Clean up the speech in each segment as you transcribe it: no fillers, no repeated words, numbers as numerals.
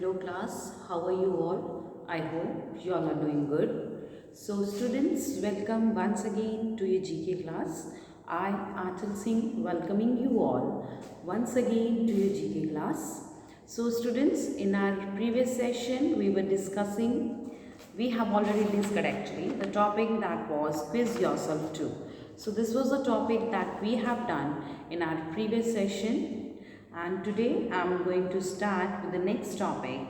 Hello class, how are you all? I hope you all are doing good. So students, welcome once again to your GK class. I, Achal Singh, welcoming you all once again to your GK class. So students, in our previous session, we have already discussed actually the topic that was quiz yourself too. So this was the topic that we have done in our previous session, and today I am going to start with the next topic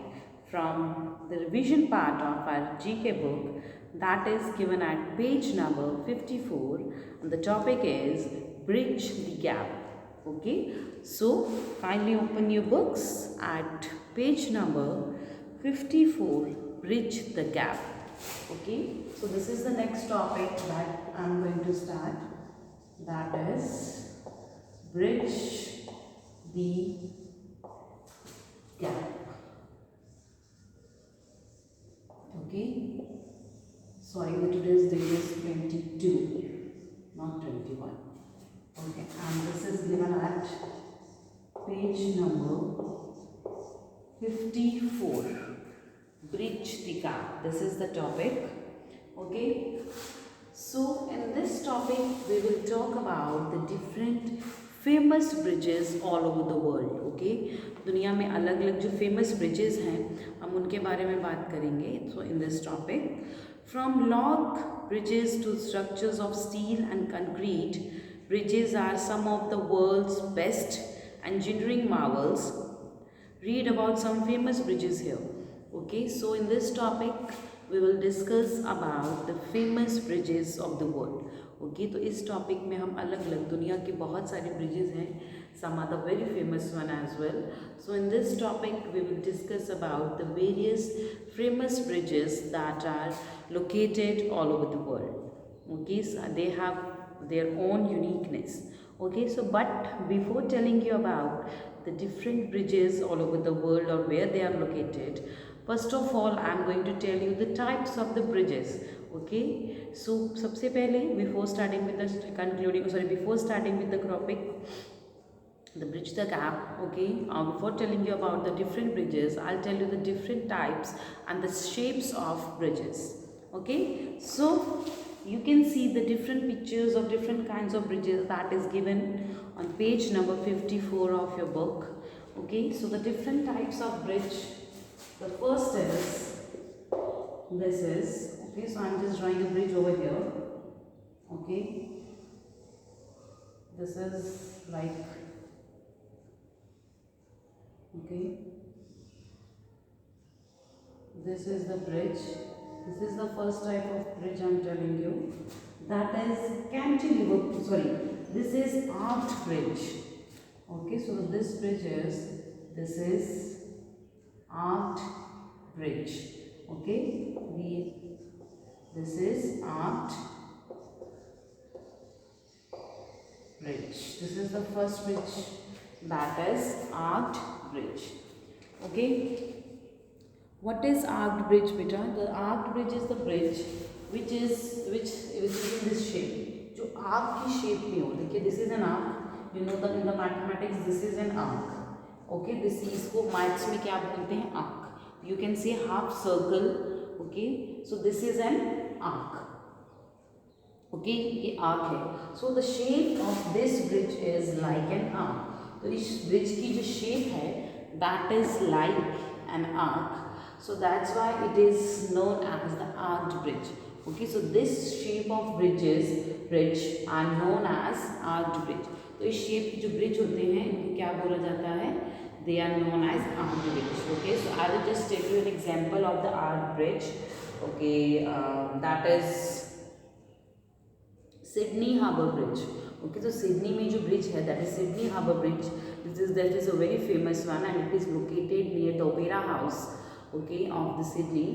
from the revision part of our GK book, that is given at page number 54, and the topic is Bridge the Gap. Okay, so kindly open your books at page number 54, Bridge the Gap. Okay, so this is the next topic that I am going to start, that is Bridge the gap. Okay, sorry, the today's date is 22, not 21. Okay, and this is given at page number 54, Bridge the gap. This is the topic. Okay, so in this topic we will talk about the different famous bridges all over the world. Okay, दुनिया में अलग अलग जो famous bridges हैं हम उनके बारे में बात करेंगे. So in this topic, from log bridges to structures of steel and concrete, bridges are some of the world's best engineering marvels. Read about some famous bridges here. Okay, so in this topic we will discuss about the famous bridges of the world. Okay, तो इस topic में हम अलग अलग दुनिया के बहुत सारे ब्रिजेस हैं, some are the very famous one as well. So in this topic we will discuss about the various famous bridges that are located all over the world. Okay, they have their own uniqueness. Okay, so but before telling you about the different bridges all over the world or where they are located, first of all I am going to tell you the types of the bridges. Okay, so सबसे पहले before starting with the topic, the bridge the gap. Okay, before telling you about the different bridges, I'll tell you the different types and the shapes of bridges. Okay, so you can see the different pictures of different kinds of bridges that is given on page number 54 of your book. Okay, so the different types of bridge, the first is this is, okay, so I'm just drawing a bridge over here. Okay, this is like, okay, this is the bridge. This is the first type of bridge I am telling you, that is cantilever. Sorry, this is arched bridge. Okay, so this is arched bridge. Okay, this is arched bridge. This is the first bridge, that is arched bridge. Okay, what is arched bridge, beta? The arched bridge is the bridge which is in this shape, जो arc की shape में हो. देखिए, this is an arc. You know that in the mathematics this is an arc. Okay, this इसको maths में क्या बोलते हैं? Arc. You can say half circle. Okay, so this is an arc. Okay, ये arc है. So the shape of this bridge is like an arc. तो इस bridge की जो shape है, that is like an arc. So that's why it is known as the arched bridge. Okay, so this shape of bridge are known as arched bridge. तो इस shape की जो bridge होते हैं इनको क्या बोला जाता है? They are known as arched bridge. Okay, so I will just tell you an example of the arched bridge. Okay, that is Sydney Harbour Bridge. Okay, so Sydney में जो bridge है, that is Sydney Harbour Bridge. That is a very famous one, and it is located near the Opera House. Okay, of the Sydney.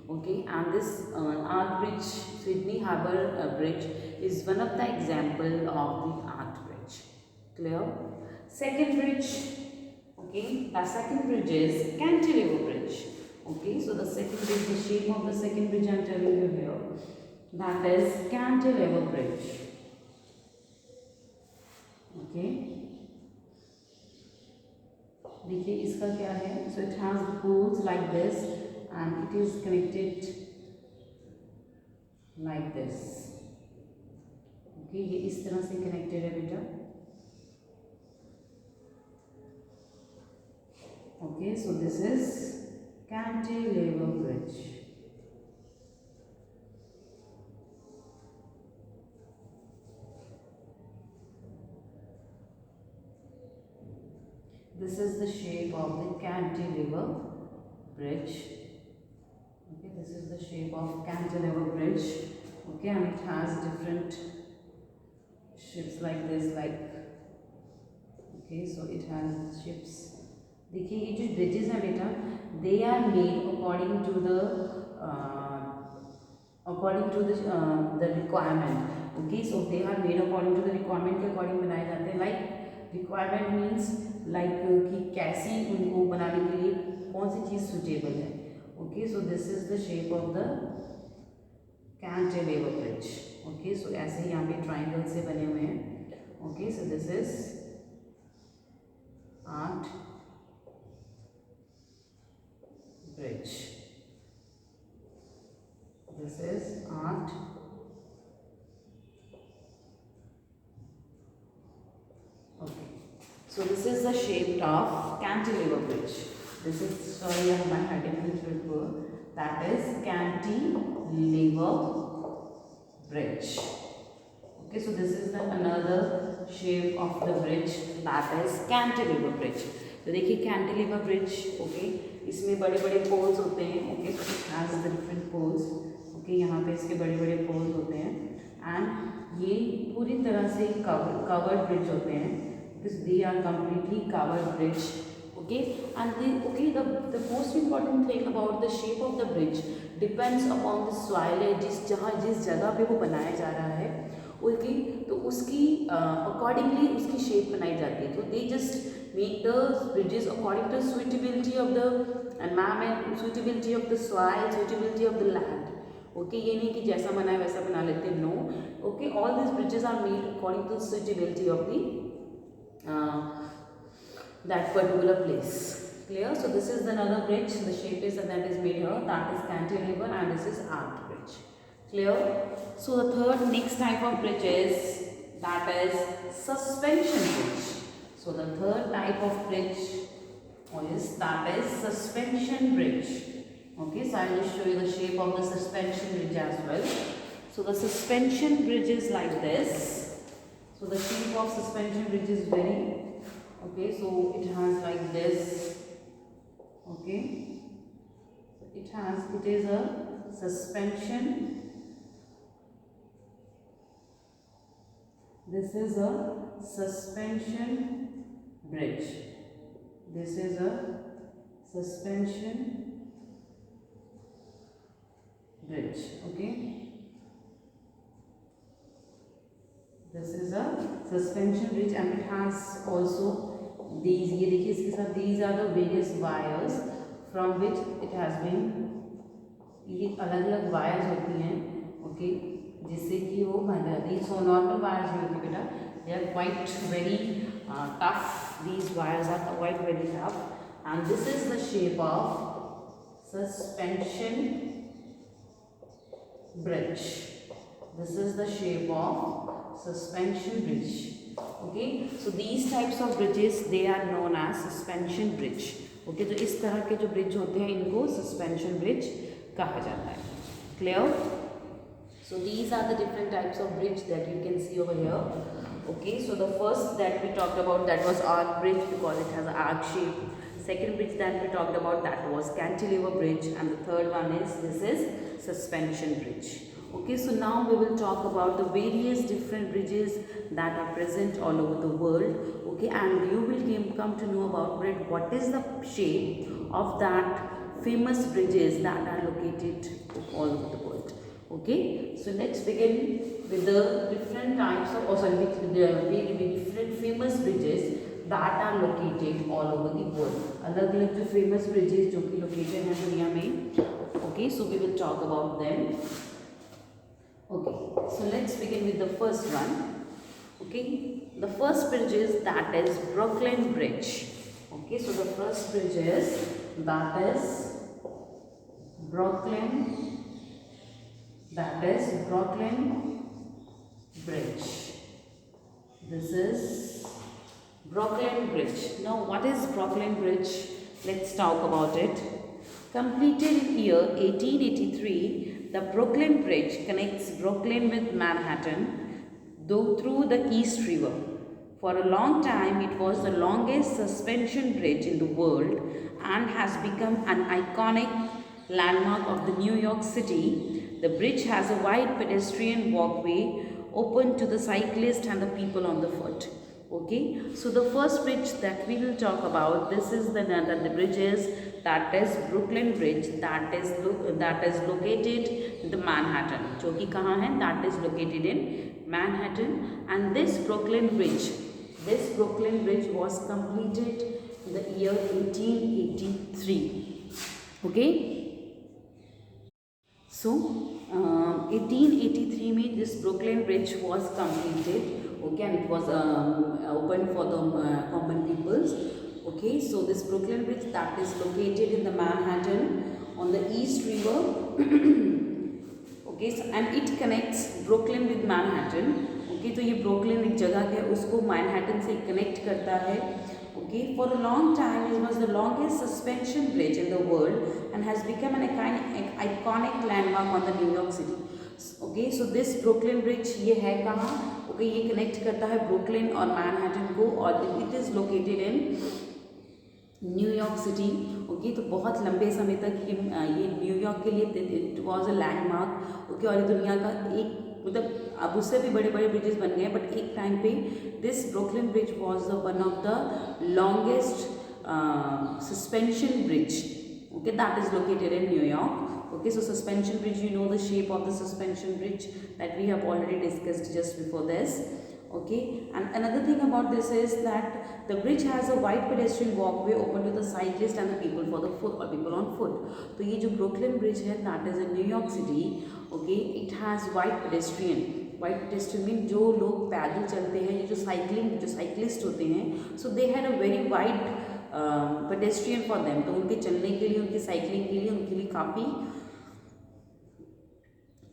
Okay, and this arched bridge, Sydney Harbour Bridge, is one of the example of the arched bridge. Clear? Second bridge. Okay, the second bridge is cantilever bridge. Okay, so the second bridge, the shape of the second bridge I am telling you here, that is cantilever bridge. Okay, देखिए इसका क्या है, so it has poles like this and it is connected like this. Okay, ये इस तरह से connected है बेटा। Okay, so this is cantilever bridge. This is the shape of the cantilever bridge. Okay, this is the shape of cantilever bridge. Okay, and it has different shapes like this, like okay, so it has shapes. देखिए ये जो bridges हैं बेटा, they are made according to the requirement. Okay, so they are made according to the requirement के according बनाए जाते हैं। Like requirement means like कि कैसी उनको बनाने के लिए कौन सी चीज़ सुटेबल है। Okay, so this is the shape of the cantilever bridge. Okay, so ऐसे ही यहाँ पे ट्राइंगल से बने हुए हैं। Okay, so this is arch bridge, this is arch So this is the shape of cantilever bridge. This is, sorry, my heading is poor. That is cantilever bridge. Okay, so this is the another shape of the bridge, that is cantilever bridge. तो देखिए cantilever bridge, okay, इसमें बड़े बड़े poles होते हैं। Okay, so it has the different poles. Okay, यहाँ पे इसके बड़े बड़े poles होते हैं and ये पूरी तरह से covered bridge होते हैं, because they are completely covered bridge। Okay, and the most important thing about the shape of the bridge depends upon the soil, जिस जगह पे वो बनाया जा रहा है। ओके, तो उसकी अकॉर्डिंगली उसकी शेप बनाई जाती है। तो they just make the bridges according to suitability of the environment, suitability of the soil, suitability of the land. Okay, ये नहीं कि जैसा बना है वैसा बना लेते हैं, no. Okay, all this bridges are made according to suitability of the that particular place। Clear? So this is another bridge, the shape is that is made here, that is cantilever, and this is arch bridge। Clear? So the third next type of bridge is that is suspension bridge। So the third type of bridge is that is suspension bridge। Okay, so I will just show you the shape of the suspension bridge as well। So the suspension bridge is like this। So the shape of suspension bridge is very, okay, so it has like this। Okay, it is a suspension, this is a suspension bridge, this is a suspension bridge। Okay, this is a suspension bridge and it has also these, ये देखिए इसके साथ these are the various wires from which it has been, ये अलग अलग wires होती हैं। Okay, जिससे कि वो बन जाती है। सो नॉर्मल वायर्स नहीं होती बेटा, they are quite very tough, these wires are quite very tough and this is the shape of suspension bridge. This is the shape of suspension bridge। Okay, so these types of bridges they are known as suspension bridge। Okay, तो इस तरह के जो bridge होते हैं इनको suspension bridge कहा जाता है। Clear? So these are the different types of bridge that you can see over here। Okay, so the first that we talked about, that was arch bridge because it has an arc shape। Second bridge that we talked about, that was cantilever bridge, and the third one is this is suspension bridge। Okay, so now we will talk about the various different bridges that are present all over the world। Okay, and you will come to know about what is the shape of that famous bridges that are located all over the world। Okay, so let's begin with the different types of, with the very different famous bridges that are located all over the world। अलग अलग जो famous bridges जो कि located हैं दुनिया में। Okay, so we will talk about them। Okay, so let's begin with the first one। Okay, the first bridge is that is Brooklyn Bridge। Okay, so the first bridge is, that is Brooklyn, Bridge. This is Brooklyn Bridge. Now what is Brooklyn Bridge? Let's talk about it. Completed in year 1883, the Brooklyn Bridge connects Brooklyn with Manhattan through the East River. For a long time, it was the longest suspension bridge in the world and has become an iconic landmark of the New York City. The bridge has a wide pedestrian walkway open to the cyclist and the people on the foot. Okay, so the first bridge that we will talk about, this is the bridge is, that is Brooklyn Bridge, that is located in the Manhattan. जो कि कहाँ है? That is located in Manhattan. And this Brooklyn Bridge was completed in the year 1883. Okay. So 1883 में this Brooklyn Bridge was completed. Okay, and it was opened for the common peoples. Okay, so this Brooklyn Bridge that is located in the Manhattan on the East River. Okay, so, and it connects Brooklyn with Manhattan. Okay, तो ये Brooklyn एक जगह है, उसको Manhattan से connect करता है. Okay, for a long time it was the longest suspension bridge in the world and has become an iconic landmark on the New York City. Okay, so this Brooklyn Bridge ये है कहाँ? Okay, ये connect करता है Brooklyn और Manhattan को, और it is located in new York city. Okay, तो बहुत लंबे समय तक ये न्यूयॉर्क के लिए it was a landmark. Okay, और ये दुनिया का एक, मतलब अब उससे भी बड़े बड़े ब्रिजेस बन गए, बट एक टाइम पे this Brooklyn bridge was one of the longest suspension bridge. Okay, that is located in New York. Okay, so suspension bridge, you know the shape of the suspension bridge that we have already discussed just before this. Okay, and another thing about this is that the bridge has a wide pedestrian walkway open to the cyclist and the people for the foot or people on foot. तो ये जो Brooklyn Bridge है, that is in New York City. Okay, it has wide pedestrian. Wide pedestrian mean जो लोग पैदल चलते हैं, जो साइक्लिस्ट होते हैं, so they had a very wide pedestrian for them. तो उनके चलने के लिए, उनकी साइकिलिंग के लिए, उनके लिए काफ़ी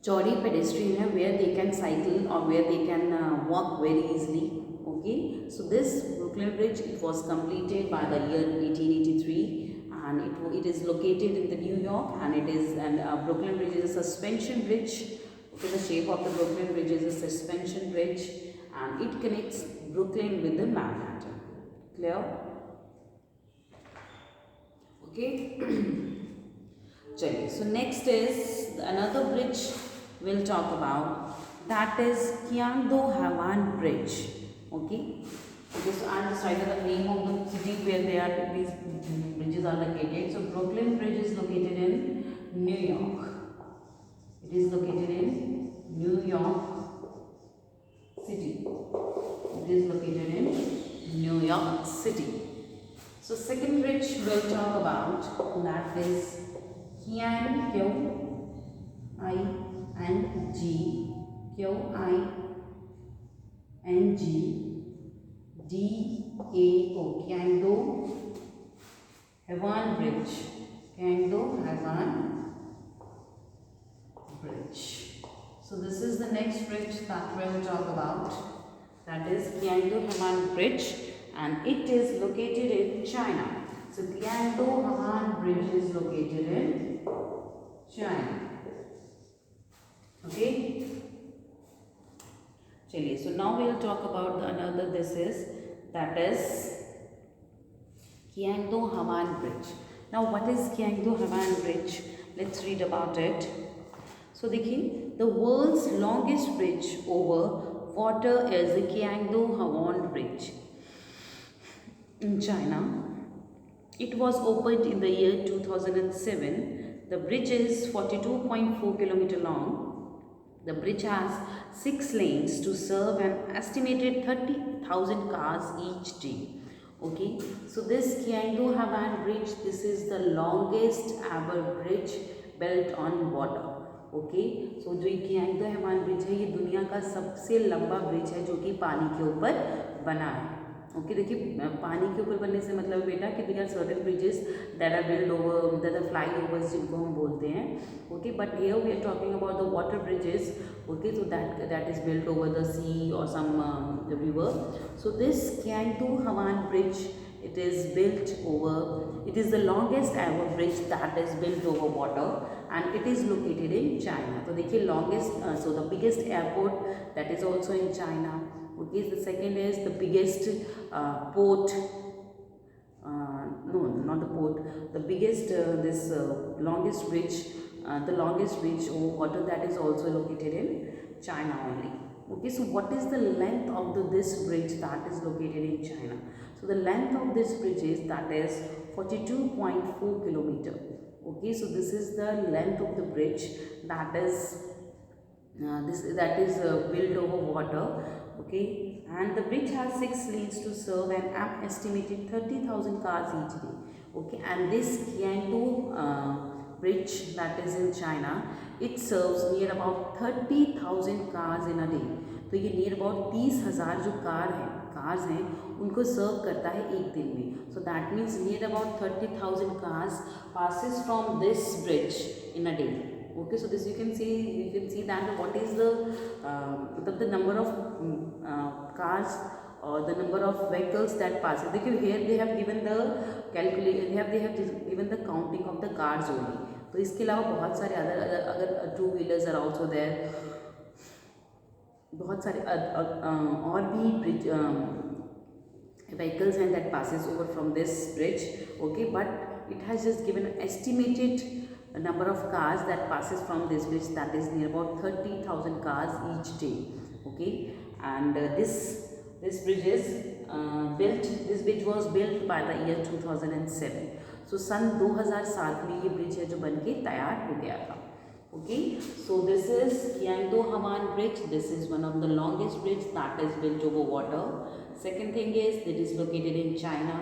चौड़ी pedestrian है, where they can cycle or where they can walk very easily. Okay, so this Brooklyn Bridge, it was completed by the year 1883, and it is located in the New York, and it is, and Brooklyn Bridge is a suspension bridge. Okay, the shape of the Brooklyn Bridge is a suspension bridge, and it connects Brooklyn with the Manhattan. Clear? Okay. चलिए, so next is another bridge we'll talk about, that is Kyangdo-Havan Bridge. Okay, so I'll just write the name of the city where these bridges are located. So Brooklyn Bridge is located in New York. It is located in New York City. It is located in New York City. So second bridge we'll talk about, that is Kyangdo-Havan Bridge. Kyangdo-Havan Bridge. So this is the next bridge that we'll talk about, that is Kyangdo-Havan Bridge, and it is located in China. So Kyangdo-Havan Bridge is located in China. Okay. चलिए, so now we'll talk about another. This is, that is Kyangdo-Havan Bridge. Now what is Kyangdo-Havan Bridge? Let's read about it. So देखिए, the world's longest bridge over water is the Kyangdo-Havan Bridge in China. It was opened in the year 2007. The bridge is 42.4 km long. The bridge has 6 lanes to serve an estimated 30,000 cars each day. Okay, so this Kyangdo-Havan Bridge, this is the longest ever bridge built on water. Okay, so जो Kyangdo-Havan Bridge है, ये दुनिया का सबसे लंबा bridge है जो कि पानी के ऊपर बना है. ओके देखिए पानी के ऊपर बनने से मतलब बेटा कि there are certain bridges that are build over, that are flyovers जिनको हम बोलते हैं. Okay but here we are talking about the water bridges. Okay so that is built over the sea or some river. So this Kyangtu Hawan bridge, it is built over, it is the longest ever bridge that is built over water and it is located in China. तो देखिए longest, so the biggest airport that is also in China. Okay, the second is the biggest port, no not the port, the biggest this longest bridge, the longest bridge over water, that is also located in China only. Okay, so what is the length of this bridge that is located in China? So the length of this bridge is, that is 42.4 kilometer. Okay, so this is the length of the bridge that is built over water. Okay, and the bridge has 6 lanes to serve an estimated 30,000 cars each day. Okay, and this Kyangtu bridge that is in China, it serves near about 30,000 cars in a day. तो ये near about 30,000 जो cars हैं उनको सर्व करता है एक दिन में. So that means near about 30,000 cars passes from this bridge in a day. Okay, so this you can see that what is the number of cars or the number of vehicles that passes. देखिए here they have given the calculation, they have given the counting of the cars only. तो इसके अलावा बहुत सारे अगर two wheelers are also there, बहुत सारे और भी bridge vehicles and that passes over from this bridge. Okay, but it has just given an estimated number of cars that passes from this bridge, that is near about 30,000 cars each day. Okay, and this bridge is this bridge was built by the year 2007. So सन 2007 में ये bridge है जो बन के तैयार हो गया था. Okay, so this is Kyangtu Hawan bridge. This is one of the longest bridge that is built over water. Second thing is it is located in China.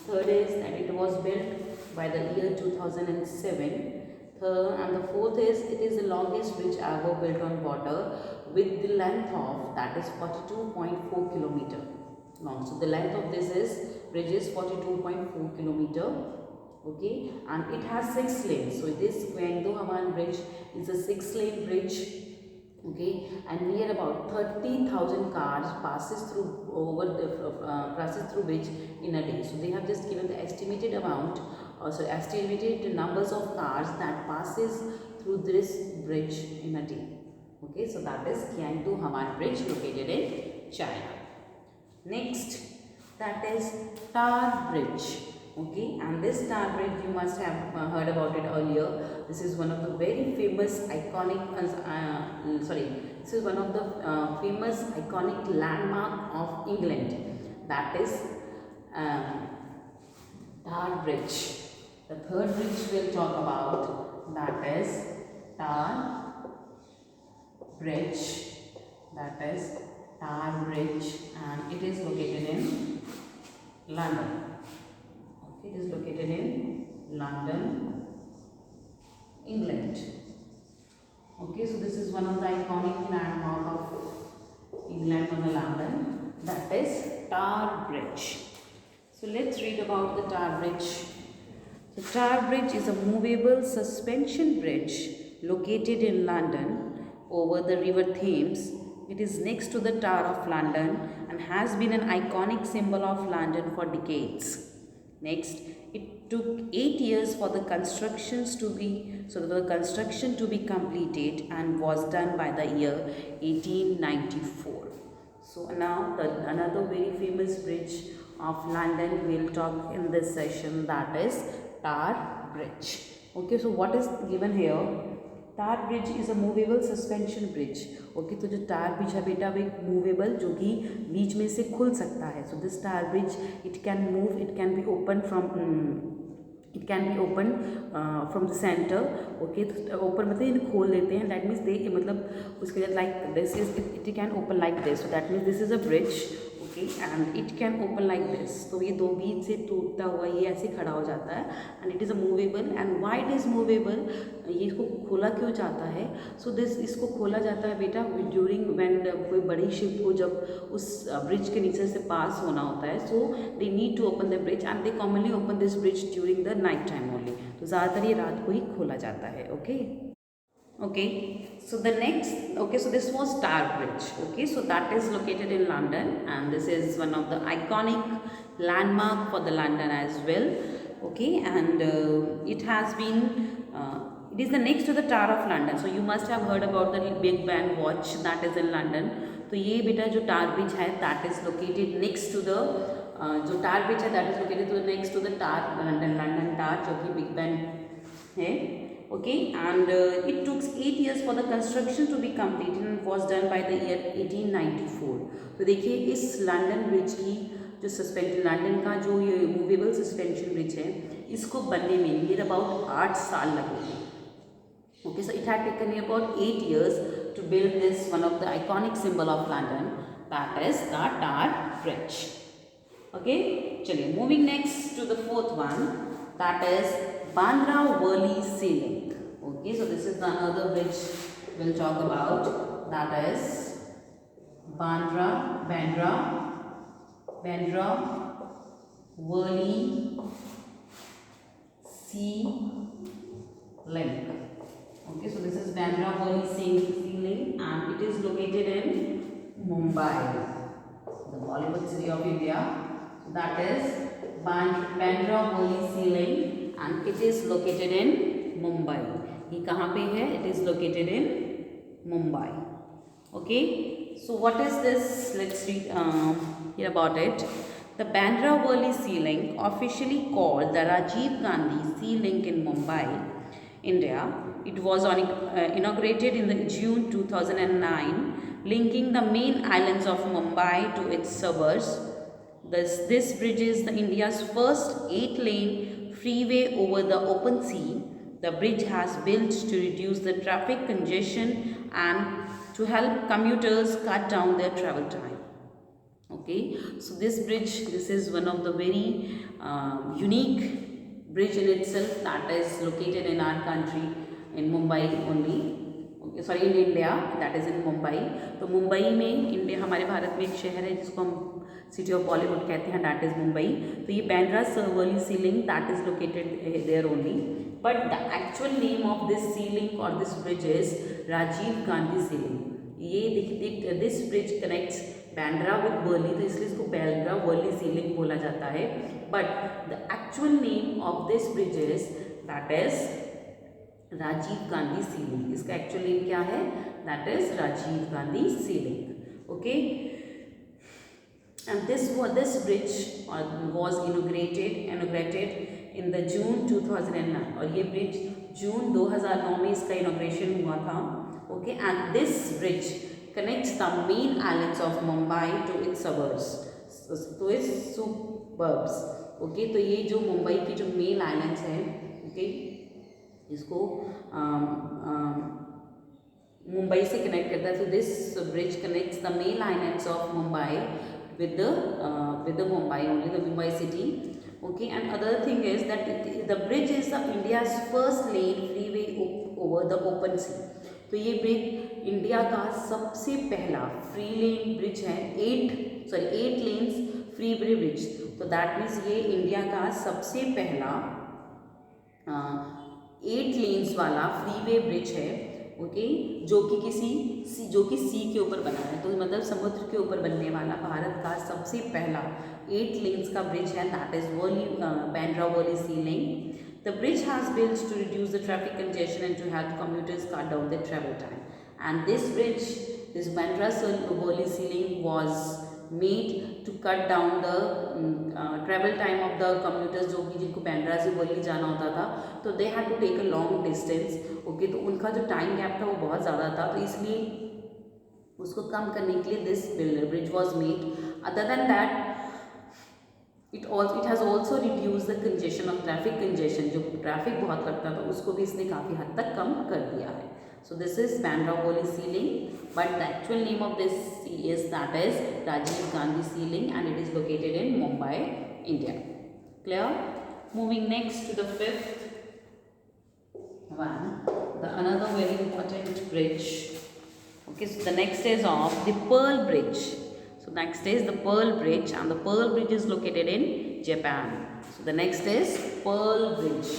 Third is that it was built by the year 2007. And the fourth is it is the longest bridge ever built on water with the length of, that is 42.4 kilometer long. So the length of this bridge is 42.4 kilometer. Okay, and it has 6 lanes. So this Kyangtu Hawan bridge is a 6-lane bridge. Okay, and near about 30,000 cars passes through bridge in a day. So they have just given the estimated amount, also estimated numbers of cars that passes through this bridge in a day. Okay, so that is Kyangtu Hawan bridge located in China. Next, that is Tar bridge. Okay, and this Tar bridge you must have heard about it earlier. This is one of the very famous iconic this is one of the famous iconic landmark of England, that is Tar bridge. The third bridge we'll talk about, that is Tar bridge, that is Tar bridge, and it is located in London. It is located in London, England. Okay, so this is one of the iconic landmark of England and London, that is Tar bridge. So let's read about the Tar bridge. The Tar bridge is a movable suspension bridge located in London over the River Thames. It is next to the Tower of London and has been an iconic symbol of London for decades. Next, it took 8 years for the construction to be completed and was done by the year 1894. So now another very famous bridge of London we'll talk in this session, that is Tar bridge. Okay, so what is given here? Tar bridge is a movable suspension bridge. Okay, तो जो टार bridge है बेटा वो एक movable जो कि बीच में से खुल सकता है. So this tar bridge, it can move, it can be opened from the center. Okay, तो ऊपर मतलब इन्हें खोल देते हैं. That means they मतलब उसके like this is it can open like this. So that means this is a bridge. Okay and it can open like this. तो ये दो बीच से टूटता हुआ ये ऐसे खड़ा हो जाता है and it is a movable. And why it is movable, ये इसको खोला क्यों जाता है? सो दिस इसको खोला जाता है बेटा ड्यूरिंग व्हेन कोई बड़ी शिप को जब उस ब्रिज के नीचे से पास होना होता है, so they need to open the bridge and they commonly open this bridge during the night time only. तो ज़्यादातर ये रात को ही खोला जाता है। Okay okay, so the next, okay, so this was Tower Bridge. Okay, so that is located in London and this is one of the iconic landmark for the London as well. Okay, and it has been it is the next to the Tower of London. So you must have heard about the Big Ben watch that is in London. तो ये बेटा जो Tower Bridge है that is located next to the जो Tower Bridge है that is located to the next to the Tower London Tower जो कि Big Ben है। Okay, and it took 8 years for the construction to be completed and was done by the year 1894. तो देखिए इस London bridge की जो suspension, London का जो ये मूवेबल सस्पेंशन ब्रिज है, इसको बनने में नियर अबाउट 8 साल लगे। Okay, so it had taken about 8 years to build this one of the iconic symbol of London, that is the Tower Bridge. Okay, चलिए moving next to the fourth one, that is Bandra Worli Sea Link. Okay, so this is the another bridge we'll talk about, that is Bandra Worli Sea Link. Okay, so this is Bandra Worli Sea Link and it is located in Mumbai, the Bollywood city of India. So that is Bandra Worli Sea Link and it is located in Mumbai. ये कहाँ पे है? It is located in Mumbai. Okay, so what is this? Let's read hear about it. The Bandra Worli Sea Link, officially called the Rajiv Gandhi Sea Link in Mumbai, India. It was inaugurated in the June 2009, linking the main islands of Mumbai to its suburbs. This bridge is India's first 8-lane freeway over the open sea. The bridge has built to reduce the traffic congestion and to help commuters cut down their travel time. Okay, so this bridge, this is one of the very unique bridge in itself that is located in our country in Mumbai only. Okay, sorry, in India, that is in Mumbai. तो मुंबई में India, हमारे भारत में एक शहर है जिसको हम city of Bollywood कहते हैं, दैट इज मुंबई। तो ये Bandra Worli sea link that is located there only, but the actual name of this sea link और this bridge is Rajiv Gandhi sea link. ये देखिए this bridge connects Bandra with Worli, तो इसलिए इसको बैंड्रा वर्ली सी लिंक बोला जाता है। But the actual name of this bridge is that is Rajiv Gandhi sea link. इसका एक्चुअल नेम क्या है? That is Rajiv Gandhi sea link. Okay, and this bridge was inaugurated in the June 2009 और ये ब्रिज जून 2009 में इसका इनॉग्रेशन हुआ था। Okay, and this bridge connects the main islands of Mumbai to its suburbs, to its suburbs. Okay, तो ये जो मुंबई की जो मेन आइलैंड्स हैं, ओके, इसको मुंबई से कनेक्ट करता है। तो this bridge connects the main islands of Mumbai with the Mumbai only, the Mumbai city. Okay, and other thing is that the bridge is India's first lane freeway over the open sea. तो ये bridge India का सबसे पहला free lane bridge है, 8 lens free bridge. तो that means ये India का सबसे पहला 8 लेन्स वाला फ्रीवे ब्रिज है। ओके, जो कि सी के ऊपर बना है, तो मतलब समुद्र के ऊपर बनने वाला भारत का सबसे पहला 8 लेन्स का ब्रिज है, that is Bandra Worli sea link. The bridge has built to reduce the traffic congestion and to help commuters cut down the travel time. And this bridge, this Bandra Worli sea link was made to cut down the travel time of the commuters, जो कि जिनको बैंड्रा से वर्ली जाना होता था, तो they had to take a long distance. Okay, तो उनका जो टाइम गैप था वो बहुत ज़्यादा था, तो इसलिए उसको कम करने के लिए this bridge was made. Other than that it has also reduce the congestion of traffic congestion, जो ट्रैफिक बहुत लगता था उसको भी इसने काफ़ी हद तक कम कर दिया है। So this is Bandra Worli Sea Link, but the actual name of this is that is Rajiv Gandhi Sea Link, and it is located in Mumbai, India. Clear? Moving next to the fifth one, another very important bridge. Okay, so the next is of the Pearl Bridge. So next is the Pearl Bridge, and the Pearl Bridge is located in Japan. So the next is Pearl Bridge,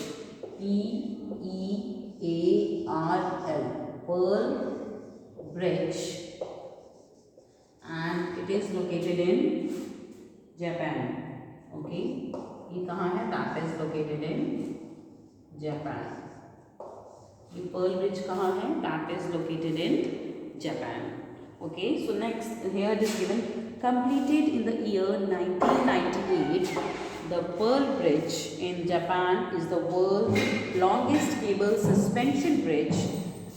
Pearl, Pearl Bridge, and it is located in Japan. Okay, ये कहाँ है? That is located in Japan. The Pearl Bridge कहाँ है? That is located in Japan. Okay, so next here it is given, completed in the year 1998. The Pearl Bridge in Japan is the world's longest cable suspension bridge.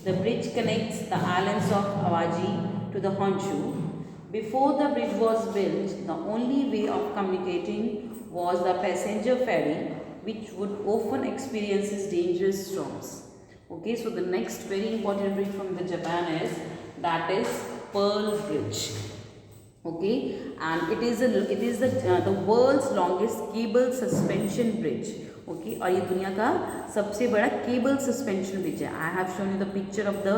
The bridge connects the islands of Awaji to the Honshu. Before the bridge was built, the only way of communicating was the passenger ferry, which would often experience dangerous storms. Okay, so the next very important bridge from the Japan is that is Pearl Bridge. Okay, and it is the world's longest cable suspension bridge. Okay, और ये दुनिया का सबसे बड़ा cable suspension bridge है. I have shown you the picture of the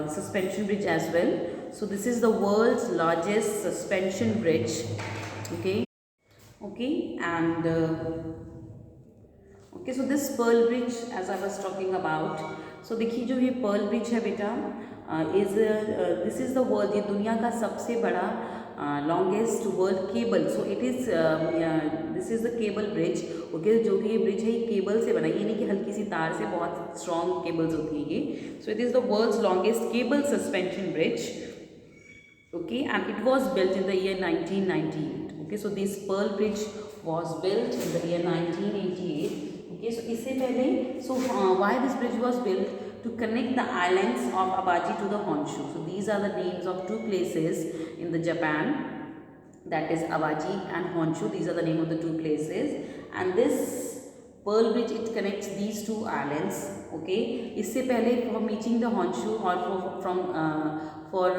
suspension bridge as well. So this is the world's largest suspension bridge. Okay, and okay, so this Pearl Bridge, as I was talking about, so देखिए जो ये Pearl Bridge है बेटा, this is the world, ये दुनिया का सबसे बड़ा longest world cable. So it is this is the cable bridge. Okay, जो कि ये bridge है ये केबल से बना, ये नहीं कि हल्की सी तार से, बहुत strong cables होती है ये. So it is the world's longest cable suspension bridge. Okay, and it was built in the year 1998. Okay, so this Pearl Bridge was built in the year 1988. Okay, so इससे पहले, so why this bridge was built? To connect the islands of Awaji to the Honshu. So these are the names of two places in the Japan, that is Awaji and Honshu. These are the name of the two places, and this Pearl Bridge, it connects these two islands. Okay, इससे पहले from reaching the Honshu or for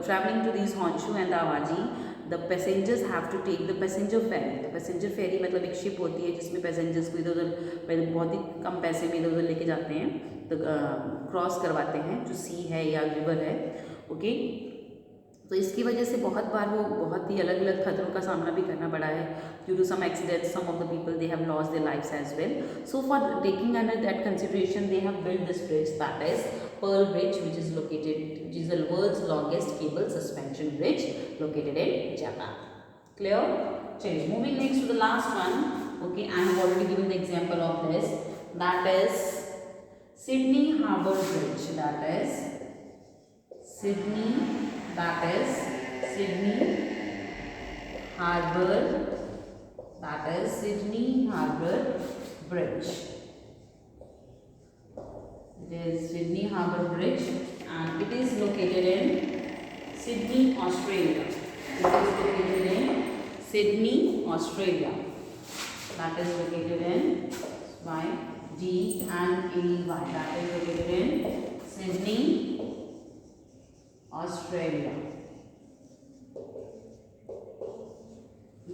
traveling to these Honshu and the Awaji, the passengers have to take the passenger ferry. The passenger ferry मतलब एक ship होती है जिसमें passengers को इधर उधर बहुत ही कम पैसे में इधर उधर लेके जाते हैं, तो क्रॉस करवाते हैं जो सी है या रिवर है. ओके, तो इसकी वजह से बहुत बार वो बहुत ही अलग अलग खतरों का सामना भी करना पड़ा है. Due to some accidents, some of the people they have lost their lives as well. So for taking under that consideration they have built this bridge, that is Pearl Bridge, which is the world's longest cable suspension bridge located in Japan. Clear? Chaliye, moving next to the last one. Okay, I have already given the example of this. That is Sydney Harbour Bridge. That is Sydney Harbour. That is Sydney Harbour Bridge. It is Sydney Harbour Bridge, and it is located in Sydney, Australia. It is located in Sydney, Australia. That is located in Sydney. That is located in Sydney, Australia.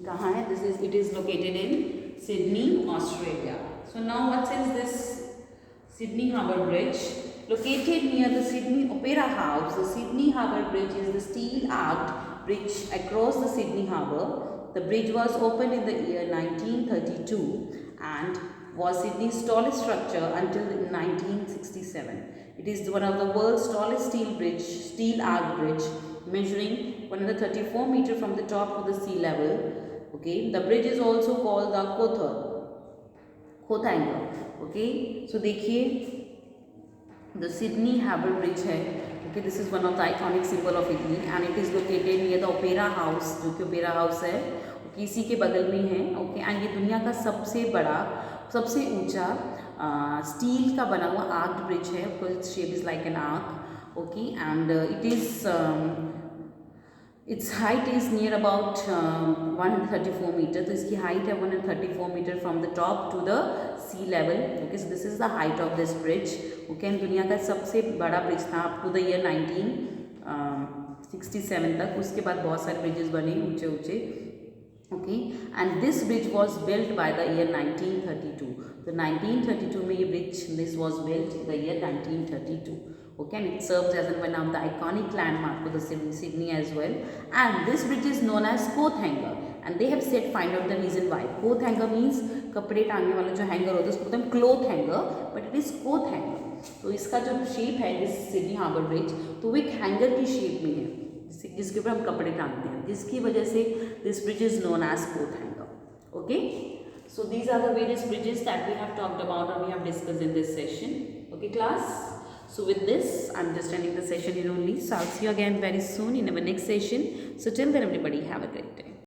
कहाँ है? It is located in Sydney, Australia. So now what is this Sydney Harbour Bridge? Located near the Sydney Opera House, the Sydney Harbour Bridge is the steel-arched bridge across the Sydney Harbour. The bridge was opened in the year 1932 and was Sydney's tallest structure until 1967. It is one of the world's tallest steel-arched bridge, measuring 134 meters from the top to the sea level. Okay, the bridge is also called the Kothanger. Okay, so देखिए the Sydney Harbour Bridge है. Okay, this is one of the iconic symbol of Italy and it is located near the Opera House, जो कि Opera House है, इसी के बगल में है. ओके, एंड ये दुनिया का सबसे बड़ा, सबसे ऊंचा स्टील का बना हुआ आर्क्ड ब्रिज है. Shape is like an arc. Okay, and it is Its height is near about 134 meter. तो इसकी height है 134 meter from the top to the sea level. Okay, so this is the height of this bridge. Okay, and दुनिया का सबसे बड़ा bridge था up to the year 1967 तक. उसके बाद बहुत सारे ब्रिजेस बने ऊंचे ऊंचे. Okay, and this bridge was built by the year 1932. तो 1932 में ये bridge this was built in the year 1932. Okay, and it serves as one of the iconic landmark for the Sydney as well. And this bridge is known as coat hanger, and they have said find out the reason why. Coat hanger means कपड़े टांगने वाला जो hanger होता है उसको बोलते हैं cloth hanger, but it is कोथ हैंगर. तो इसका जो शेप है दिस सिडनी हार्बर ब्रिज, तो वो एक हैंगर की शेप में है जिसके ऊपर हम कपड़े टांगते हैं, जिसकी वजह से this bridge is known as coat hanger. Okay, so these are the various bridges that we have talked about or we have discussed in this session. Okay class, so with this I'm just ending the session here only. So I'll see you again very soon in our next session. So till then everybody have a great day.